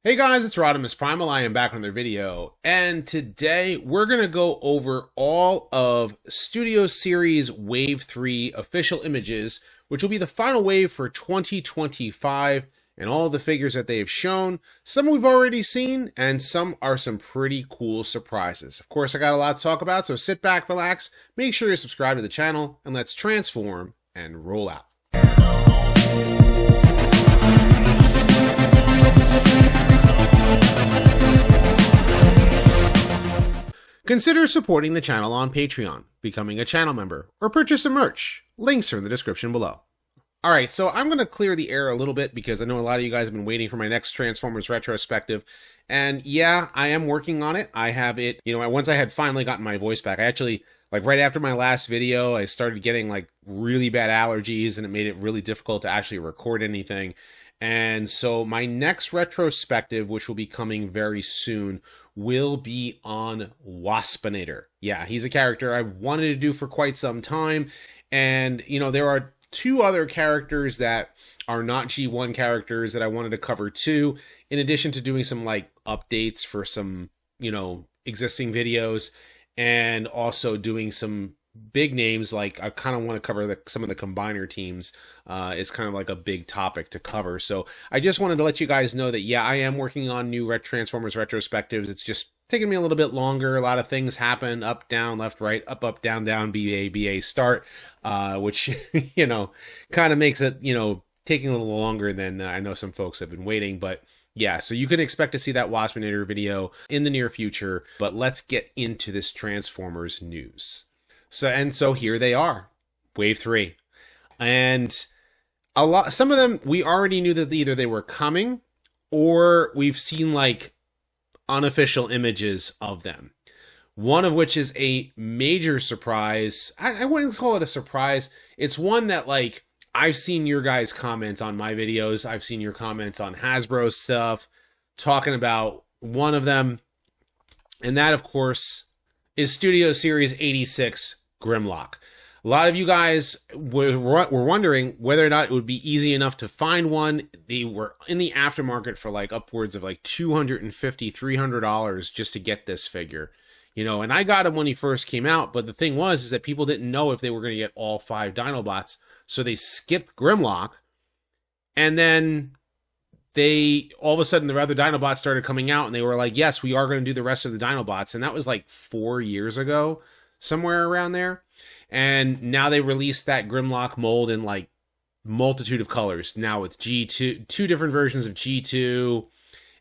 Hey guys, it's RodimusPrimal. I am back with another video, and today we're going to go over all of Studio Series Wave 3 official images, which will be the final wave for 2025, and all of the figures that they have shown. Some we've already seen, and some are some pretty cool surprises. Of course, I got a lot to talk about, so sit back, relax, make sure you're subscribed to the channel, and let's transform and roll out. Consider supporting the channel on Patreon, becoming a channel member, or purchase some merch. Links are in the description below. Alright, so I'm going to clear the air a little bit because I know a lot of you guys have been waiting for my next Transformers retrospective. And yeah, I am working on it. I have it, once I had finally gotten my voice back, I actually, right after my last video, I started getting really bad allergies and it made it really difficult to actually record anything. And so my next retrospective, which will be coming very soon, will be on Waspinator. Yeah, he's a character I've wanted to do for quite some time. And, there are two other characters that are not G1 characters that I wanted to cover too, in addition to doing some updates for some, existing videos, and also doing some big names. I kind of want to cover some of the combiner teams. It's kind of a big topic to cover. So I just wanted to let you guys know that, yeah, I am working on new Transformers retrospectives. It's just taking me a little bit longer. A lot of things happen, up, down, left, right, up, down, BA, start, which, kind of makes it, taking a little longer than I know some folks have been waiting. But yeah, so you can expect to see that Waspinator video in the near future. But let's get into this Transformers news. So here they are, Wave 3. And some of them, we already knew that either they were coming or we've seen unofficial images of them. One of which is a major surprise. I wouldn't call it a surprise. It's one that I've seen your guys' comments on my videos. I've seen your comments on Hasbro stuff talking about one of them. And that, of course, is Studio Series 86 Grimlock. A lot of you guys were wondering whether or not it would be easy enough to find one. They were in the aftermarket for upwards of $250, $300 just to get this figure. And I got him when he first came out, but the thing was that people didn't know if they were going to get all 5 Dinobots, so they skipped Grimlock, and then all of a sudden the other Dinobots started coming out, and they were like, yes, we are going to do the rest of the Dinobots, and that was 4 years ago, somewhere around there. And now they released that Grimlock mold in multitude of colors. Now with G2, 2 different versions of G2,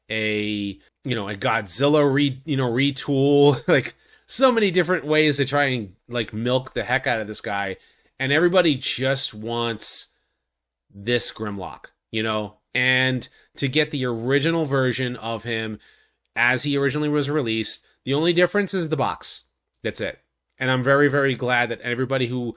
a Godzilla retool, so many different ways to try and milk the heck out of this guy. And everybody just wants this Grimlock, and to get the original version of him as he originally was released. The only difference is the box. That's it. And I'm very, very glad that everybody who,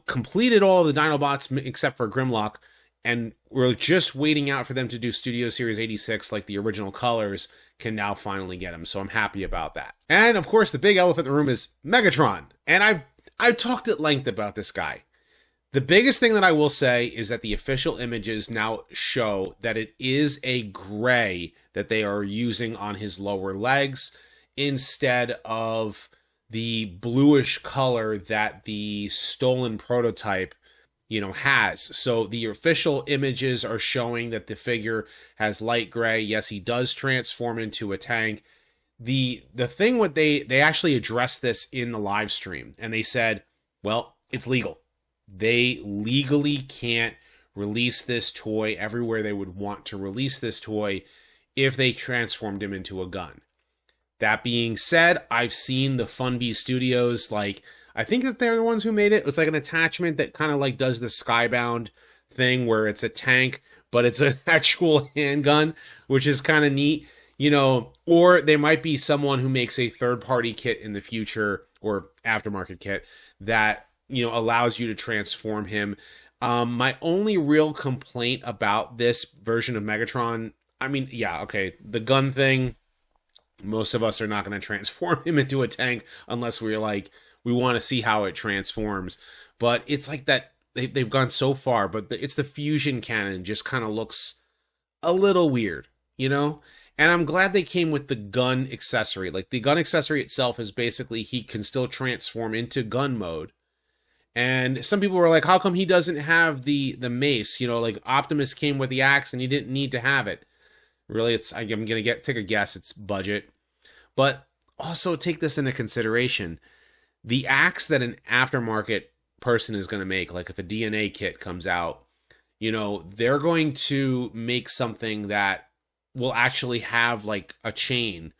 completed all of the Dinobots except for Grimlock, and we're just waiting out for them to do Studio Series 86 the original colors, can now finally get them. So I'm happy about that. And of course, the big elephant in the room is Megatron. And I've talked at length about this guy. The biggest thing that I will say is that the official images now show that it is a gray that they are using on his lower legs instead of the bluish color that the stolen prototype, has. So the official images are showing that the figure has light gray. Yes, he does transform into a tank. The thing with they actually addressed this in the live stream, and they said, well, it's legal. They legally can't release this toy everywhere they would want to release this toy if they transformed him into a gun. That being said, I've seen the Funbee Studios, I think that they're the ones who made it. It's an attachment that kind of does the Skybound thing where it's a tank, but it's an actual handgun, which is kind of neat, or there might be someone who makes a third-party kit in the future, or aftermarket kit, that, allows you to transform him. My only real complaint about this version of Megatron, the gun thing, most of us are not going to transform him into a tank unless we're we want to see how it transforms. But it's that they've gone so far, but it's the fusion cannon just kind of looks a little weird. you know? And I'm glad they came with the gun accessory. Like, the gun accessory itself is basically he can still transform into gun mode. And some people were like, how come he doesn't have the mace? You know, like Optimus came with the axe and he didn't need to have it. Really, I'm going to take a guess, it's budget. But also take this into consideration. The axe that an aftermarket person is going to make, like if a DNA kit comes out, you know, they're going to make something that will actually have like a chain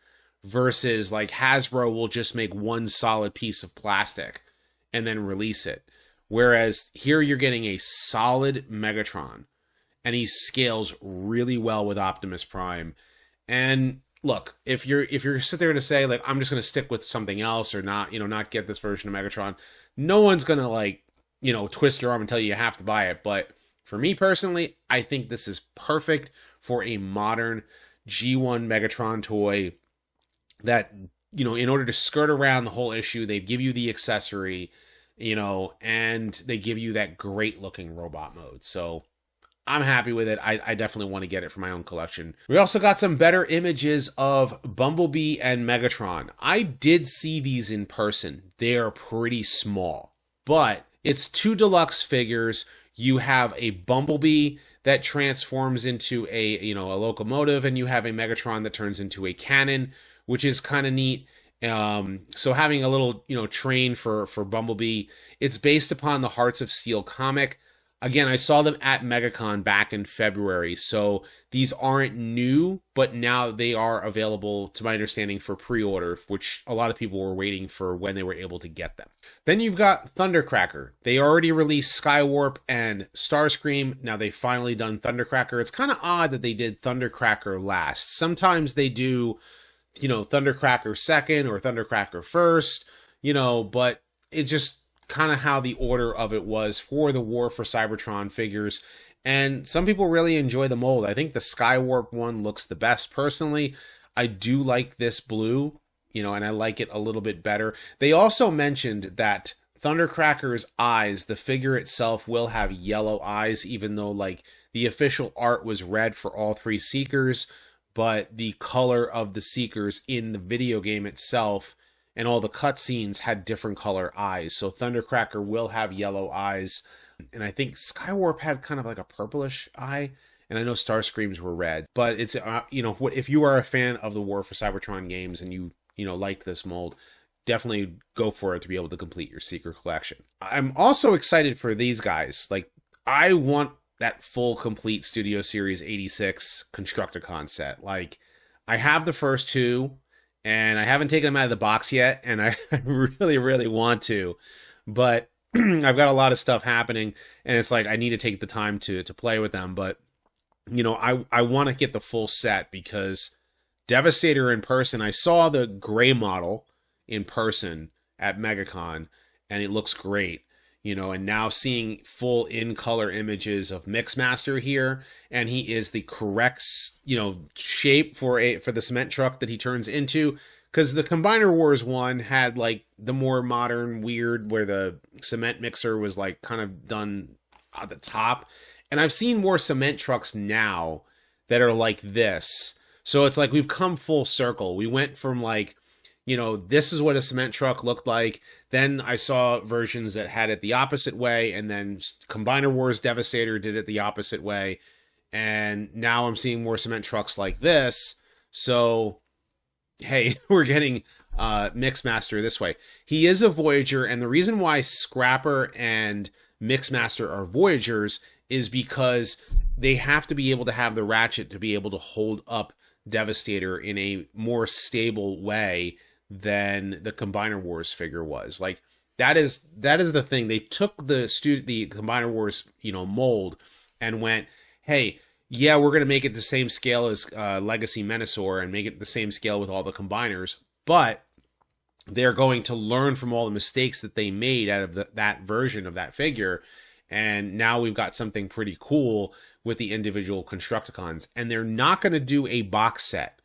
versus like Hasbro will just make one solid piece of plastic and then release it. Whereas here you're getting a solid Megatron and he scales really well with Optimus Prime. And look, if you're sit there to say like, I'm just going to stick with something else or not, you know, not get this version of Megatron, no one's going to like, you know, twist your arm and tell you have to buy it. But for me personally, I think this is perfect for a modern G1 Megatron toy that, you know, in order to skirt around the whole issue, they give you the accessory, you know, and they give you that great looking robot mode. So I'm happy with it. I definitely want to get it for my own collection. We also got some better images of Bumblebee and Megatron. I did see these in person. They are pretty small, but it's 2 deluxe figures. You have a Bumblebee that transforms into a, you know, a locomotive, and you have a Megatron that turns into a cannon, which is kind of neat. So having a little, you know, train for Bumblebee. It's based upon the Hearts of Steel comic. Again, I saw them at MegaCon back in February, so these aren't new, but now they are available, to my understanding, for pre-order, which a lot of people were waiting for when they were able to get them. Then you've got Thundercracker. They already released Skywarp and Starscream. Now they've finally done Thundercracker. It's kind of odd that they did Thundercracker last. Sometimes they do, you know, Thundercracker second or Thundercracker first, you know, but it just kind of how the order of it was for the War for Cybertron figures. And some people really enjoy the mold. I think the Skywarp one looks the best personally. I do like this blue, you know, and I like it a little bit better. They also mentioned that Thundercracker's eyes, the figure itself will have yellow eyes, even though like the official art was red for all 3 Seekers, but the color of the Seekers in the video game itself and all the cutscenes had different color eyes. So Thundercracker will have yellow eyes. And I think Skywarp had kind of like a purplish eye. And I know Starscreams were red. But it's, you know, if you are a fan of the War for Cybertron games and you know, liked this mold, definitely go for it to be able to complete your Seeker collection. I'm also excited for these guys. Like, I want that full complete Studio Series 86 Constructicon set. Like, I have the first 2. And I haven't taken them out of the box yet, and I really, really want to. But I've got a lot of stuff happening, and it's like I need to take the time to play with them. But, you know, I want to get the full set because Devastator in person, I saw the gray model in person at MegaCon, and it looks great. You know, and now seeing full in-color images of Mixmaster here, and he is the correct, you know, shape for the cement truck that he turns into. Because the Combiner Wars one had like the more modern weird where the cement mixer was like kind of done at the top. And I've seen more cement trucks now that are like this. So it's like we've come full circle. We went from like, you know, this is what a cement truck looked like. Then I saw versions that had it the opposite way, and then Combiner Wars Devastator did it the opposite way. And now I'm seeing more cement trucks like this. So, hey, we're getting Mixmaster this way. He is a Voyager, and the reason why Scrapper and Mixmaster are Voyagers is because they have to be able to have the ratchet to be able to hold up Devastator in a more stable way than the Combiner Wars figure was. Like, that is the thing. They took the Combiner Wars, you know, mold and went, hey, yeah, we're going to make it the same scale as Legacy Menasor and make it the same scale with all the combiners, but they're going to learn from all the mistakes that they made out of that version of that figure. And now we've got something pretty cool with the individual Constructicons. And they're not going to do a box set,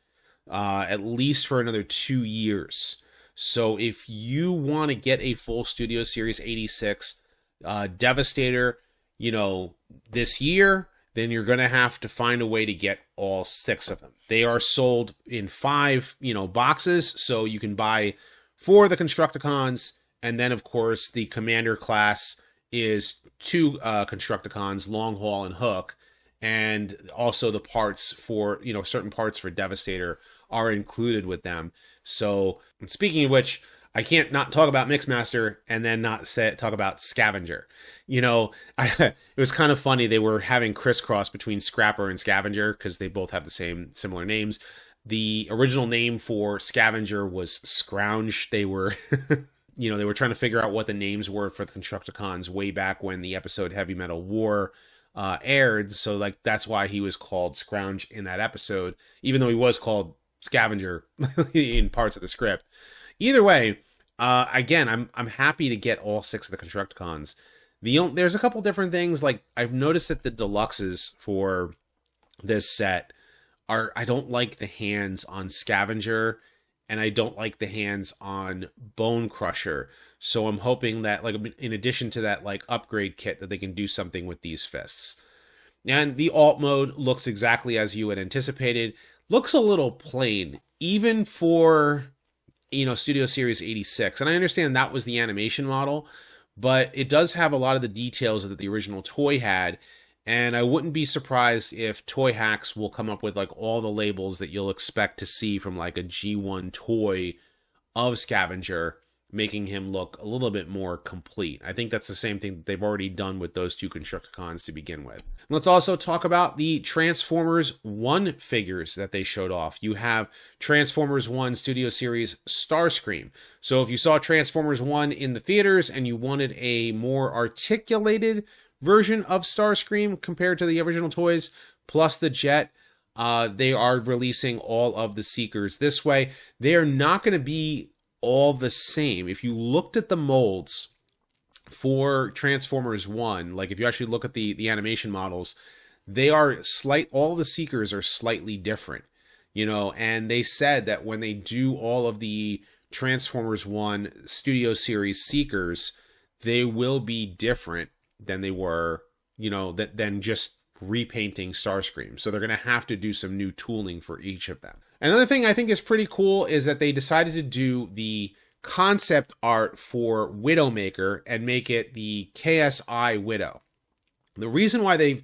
at least for another 2 years. So if you want to get a full Studio Series 86 Devastator, you know, this year, then you're going to have to find a way to get all 6 of them. They are sold in 5, boxes, so you can buy 4 of the Constructicons, and then, of course, the Commander class is 2 Constructicons, Long Haul and Hook, and also the parts for, certain parts for Devastator are included with them. So, speaking of which, I can't not talk about Mixmaster and then not talk about Scavenger. It was kind of funny. They were having crisscross between Scrapper and Scavenger because they both have the similar names. The original name for Scavenger was Scrounge. They were, they were trying to figure out what the names were for the Constructicons way back when the episode Heavy Metal War aired. So, that's why he was called Scrounge in that episode, even though he was called Scavenger in parts of the script. Either way, again, I'm happy to get all 6 of the Constructicons. There's a couple different things. I've noticed that the deluxes for this set I don't like the hands on Scavenger, and I don't like the hands on Bone Crusher. So I'm hoping that, in addition to that, upgrade kit, that they can do something with these fists. And the alt mode looks exactly as you had anticipated. Looks a little plain, even for Studio Series 86. And I understand that was the animation model, but it does have a lot of the details that the original toy had. And I wouldn't be surprised if Toy Hacks will come up with all the labels that you'll expect to see from a G1 toy of Scavenger, making him look a little bit more complete. I think that's the same thing that they've already done with those 2 Constructicons to begin with. Let's also talk about the Transformers 1 figures that they showed off. You have Transformers 1 Studio Series Starscream. So if you saw Transformers 1 in the theaters and you wanted a more articulated version of Starscream compared to the original toys, plus the jet, they are releasing all of the Seekers this way. They are not going to be all the same. If you looked at the molds for Transformers 1, if you actually look at the animation models, they are all the Seekers are slightly different, and they said that when they do all of the Transformers 1 Studio Series Seekers, they will be different than they were, than just repainting Starscream. So they're going to have to do some new tooling for each of them. Another thing I think is pretty cool is that they decided to do the concept art for Widowmaker and make it the KSI Widow. The reason why they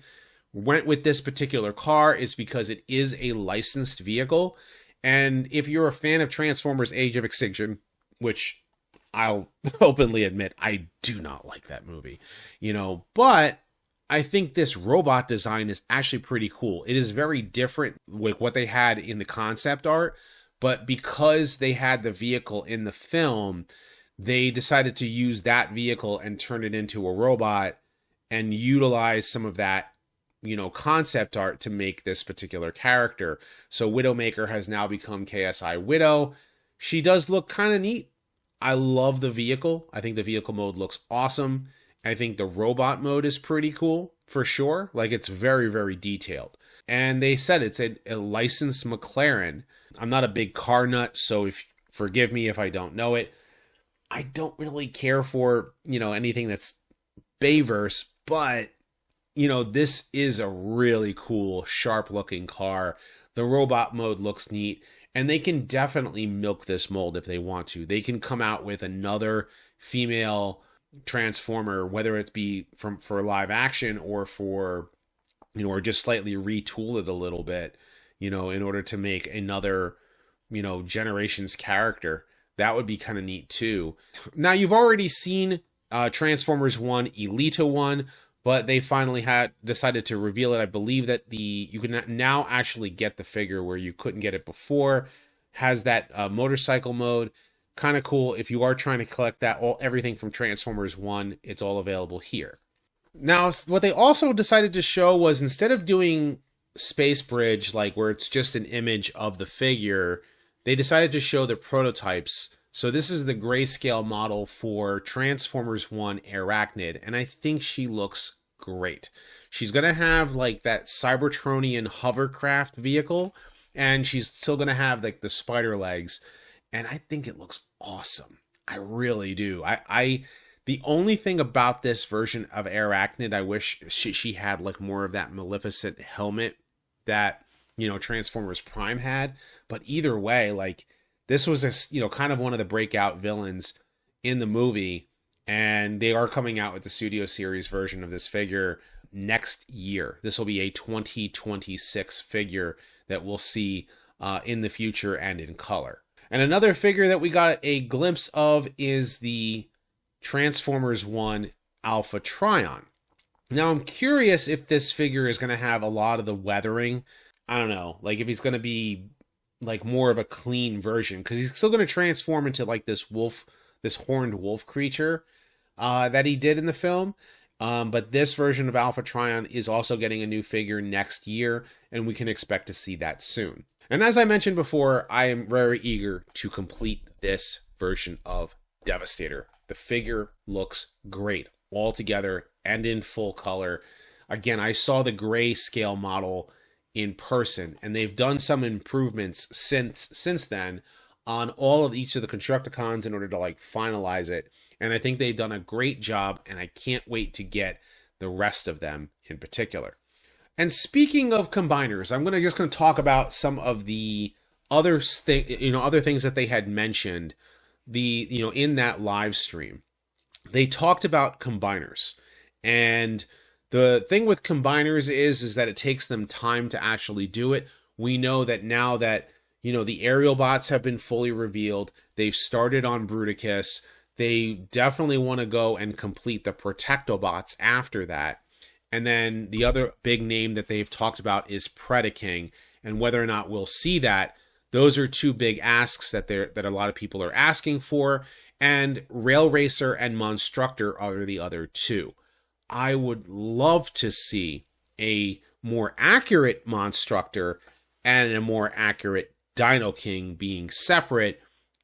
went with this particular car is because it is a licensed vehicle. And if you're a fan of Transformers Age of Extinction, which I'll openly admit I do not like that movie, but I think this robot design is actually pretty cool. It is very different with what they had in the concept art, but because they had the vehicle in the film, they decided to use that vehicle and turn it into a robot and utilize some of that, concept art to make this particular character. So Widowmaker has now become KSI Widow. She does look kind of neat. I love the vehicle. I think the vehicle mode looks awesome. I think the robot mode is pretty cool, for sure. It's very, very detailed. And they said it's a licensed McLaren. I'm not a big car nut, so forgive me if I don't know it. I don't really care for, anything that's Bayverse, but, this is a really cool, sharp-looking car. The robot mode looks neat, and they can definitely milk this mold if they want to. They can come out with another female Transformer, whether it be for live action or for, or just slightly retool it a little bit, in order to make another, generation's character. That would be kind of neat too. Now, you've already seen Transformers 1, Elita 1, but they finally decided to reveal it. I believe that you can now actually get the figure where you couldn't get it before. Has that motorcycle mode. Kind of cool. If you are trying to collect everything from Transformers 1, it's all available here. Now, what they also decided to show was, instead of doing Space Bridge, where it's just an image of the figure, they decided to show the prototypes. So this is the grayscale model for Transformers 1 Arachne, and I think she looks great. She's going to have that Cybertronian hovercraft vehicle, and she's still going to have the spider legs. And I think it looks awesome. I really do. The only thing about this version of Arachne, I wish she had like more of that Maleficent helmet that, you know, Transformers Prime had. But either way, like, this was a, you know, kind of one of the breakout villains in the movie, and they are coming out with the Studio Series version of this figure next year. This will be a 2026 figure that we'll see in the future and in color. And another figure that we got a glimpse of is the Transformers 1 Alpha Trion. Now, I'm curious if this figure is going to have a lot of the weathering. I don't know, like if he's going to be like more of a clean version, because he's still going to transform into like this wolf, this horned wolf creature that he did in the film. But this version of Alpha Trion is also getting a new figure next year, and we can expect to see that soon. And as I mentioned before, I am very eager to complete this version of Devastator. The figure looks great all together and in full color. Again, I saw the grayscale model in person, and they've done some improvements since then on all of each of the Constructicons in order to like finalize it. And I think they've done a great job, and I can't wait to get the rest of them in particular. And speaking of combiners, I'm just going to talk about some of the other things that they had mentioned in that live stream. They talked about combiners, and the thing with combiners is that it takes them time to actually do it. We know that now that, you know, the aerial bots have been fully revealed, they've started on Bruticus. They definitely want to go and complete the Protectobots after that. And then the other big name that they've talked about is Predaking, and whether or not we'll see that, those are two big asks that a lot of people are asking for. And Rail Racer and Monstructor are the other two. I would love to see a more accurate Monstructor and a more accurate Dino King being separate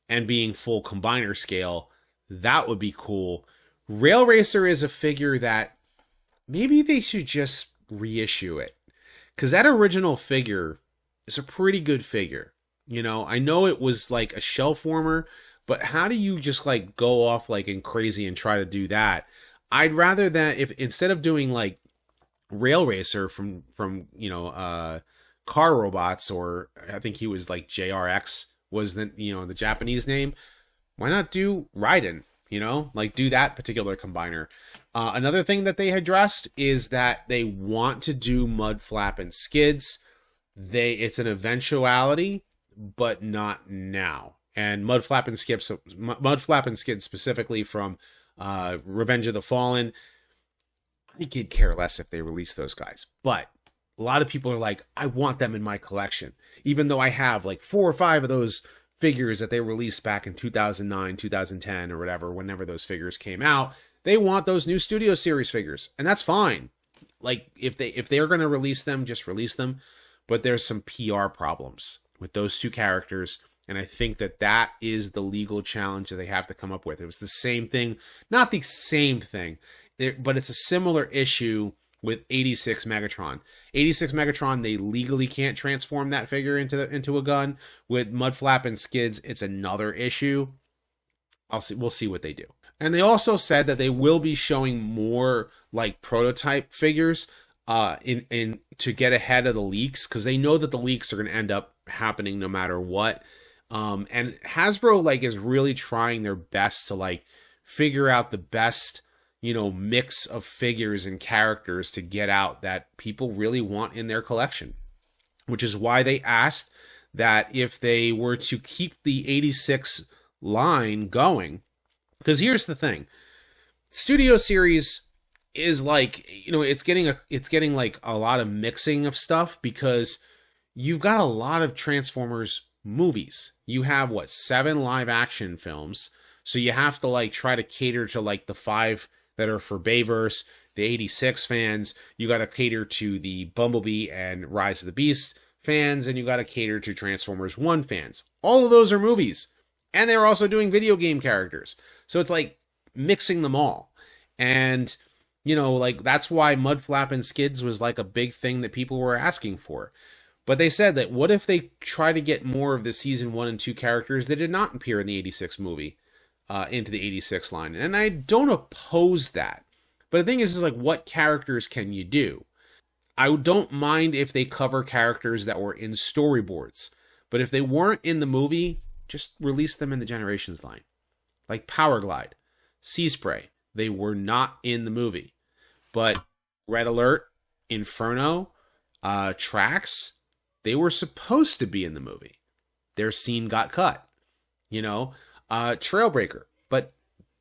and being full combiner scale. That would be cool. Rail Racer is a figure that maybe they should just reissue it, because that original figure is a pretty good figure. You know, I know it was like a shell former, but how do you just like go off like in crazy and try to do that? I'd rather that if instead of doing like Rail Racer from Car Robots, or I think he was like JRX was the Japanese name, why not do Raiden? You know, like do that particular combiner. Another thing that they addressed is that they want to do Mudflap and Skids. It's an eventuality, but not now. And Mudflap and Skids specifically from Revenge of the Fallen, I could care less if they release those guys. But a lot of people are like, I want them in my collection, even though I have like 4 or 5 of those figures that they released back in 2009, 2010, or whatever, whenever those figures came out. They want those new Studio Series figures, and that's fine. Like, if they're going to release them, just release them. But there's some PR problems with those two characters, and I think that is the legal challenge that they have to come up with. It was the same thing, not the same thing, but it's a similar issue with 86 Megatron. 86 Megatron, they legally can't transform that figure into a gun. With Mudflap and Skids, it's another issue. We'll see what they do. And they also said that they will be showing more like prototype figures to get ahead of the leaks, because they know that the leaks are going to end up happening no matter what. And Hasbro like is really trying their best to like figure out the best, mix of figures and characters to get out that people really want in their collection, which is why they asked that if they were to keep the 86 line going, because here's the thing, Studio Series is like, it's getting like a lot of mixing of stuff, because you've got a lot of Transformers movies. You have 7 live action films, so you have to like try to cater to like the 5 that are for Bayverse, the 86 fans. You got to cater to the Bumblebee and Rise of the Beast fans, and you got to cater to Transformers 1 fans. All of those are movies, and they're also doing video game characters, so it's like mixing them all. And that's why Mudflap and Skids was like a big thing that people were asking for. But they said that what if they try to get more of the season 1 and 2 characters that did not appear in the 86 movie? into the 86 line. And I don't oppose that. But the thing is like, what characters can you do? I don't mind if they cover characters that were in storyboards. But if they weren't in the movie, just release them in the Generations line. Like Power Glide, Sea Spray, they were not in the movie. But Red Alert, Inferno, Trax, they were supposed to be in the movie. Their scene got cut. You know, Trailbreaker, but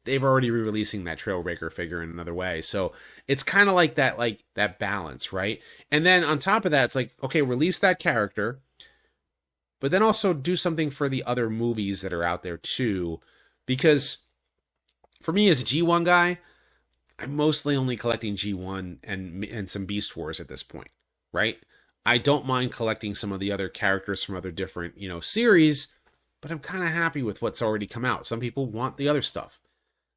they've already re-releasing that Trailbreaker figure in another way. So it's kind of like that balance, right? And then on top of that, it's like, okay, release that character, but then also do something for the other movies that are out there too. Because for me as a G1 guy, I'm mostly only collecting G1 and some Beast Wars at this point, right? I don't mind collecting some of the other characters from other different, series, but I'm kind of happy with what's already come out. Some people want the other stuff.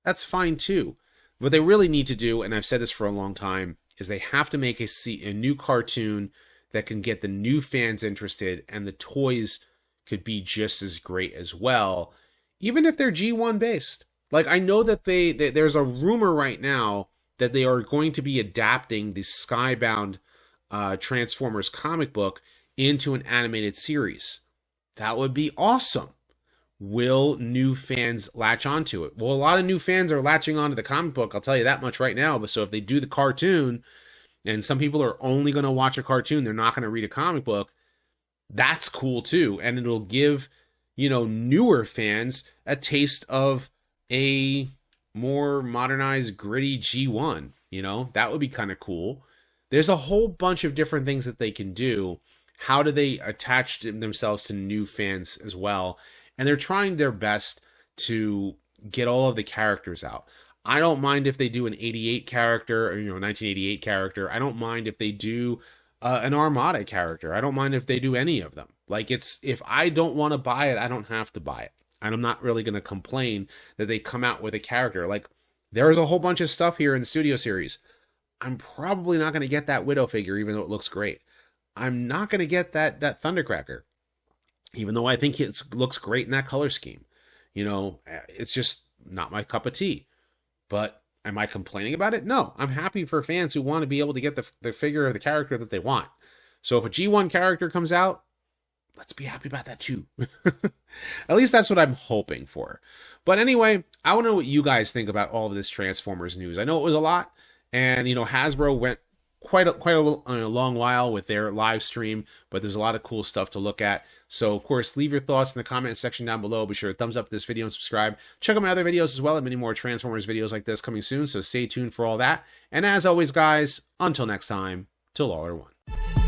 That's fine too. What they really need to do, and I've said this for a long time, is they have to make a new cartoon that can get the new fans interested, and the toys could be just as great as well, even if they're G1 based. Like, I know that there's a rumor right now that they are going to be adapting the Skybound Transformers comic book into an animated series. That would be awesome. Will new fans latch onto it? Well, a lot of new fans are latching onto the comic book, I'll tell you that much right now. But so if they do the cartoon, and some people are only going to watch a cartoon, they're not going to read a comic book, that's cool too. And it'll give, newer fans a taste of a more modernized, gritty G1. That would be kind of cool. There's a whole bunch of different things that they can do. How do they attach themselves to new fans as well? And they're trying their best to get all of the characters out. I don't mind if they do an 88 character, or, 1988 character. I don't mind if they do an Armada character. I don't mind if they do any of them. Like, if I don't want to buy it, I don't have to buy it. And I'm not really going to complain that they come out with a character. Like, there's a whole bunch of stuff here in the Studio Series. I'm probably not going to get that Widow figure, even though it looks great. I'm not going to get that Thundercracker, even though I think it looks great in that color scheme. It's just not my cup of tea. But am I complaining about it? No, I'm happy for fans who want to be able to get the figure of the character that they want. So if a G1 character comes out, let's be happy about that too. At least that's what I'm hoping for. But anyway, I want to know what you guys think about all of this Transformers news. I know it was a lot, and Hasbro went quite a long while with their live stream, but there's a lot of cool stuff to look at. So of course, leave your thoughts in the comment section down below. Be sure to thumbs up this video and subscribe. Check out my other videos as well, and many more Transformers videos like this coming soon, so stay tuned for all that. And as always, guys, until next time, till all are one.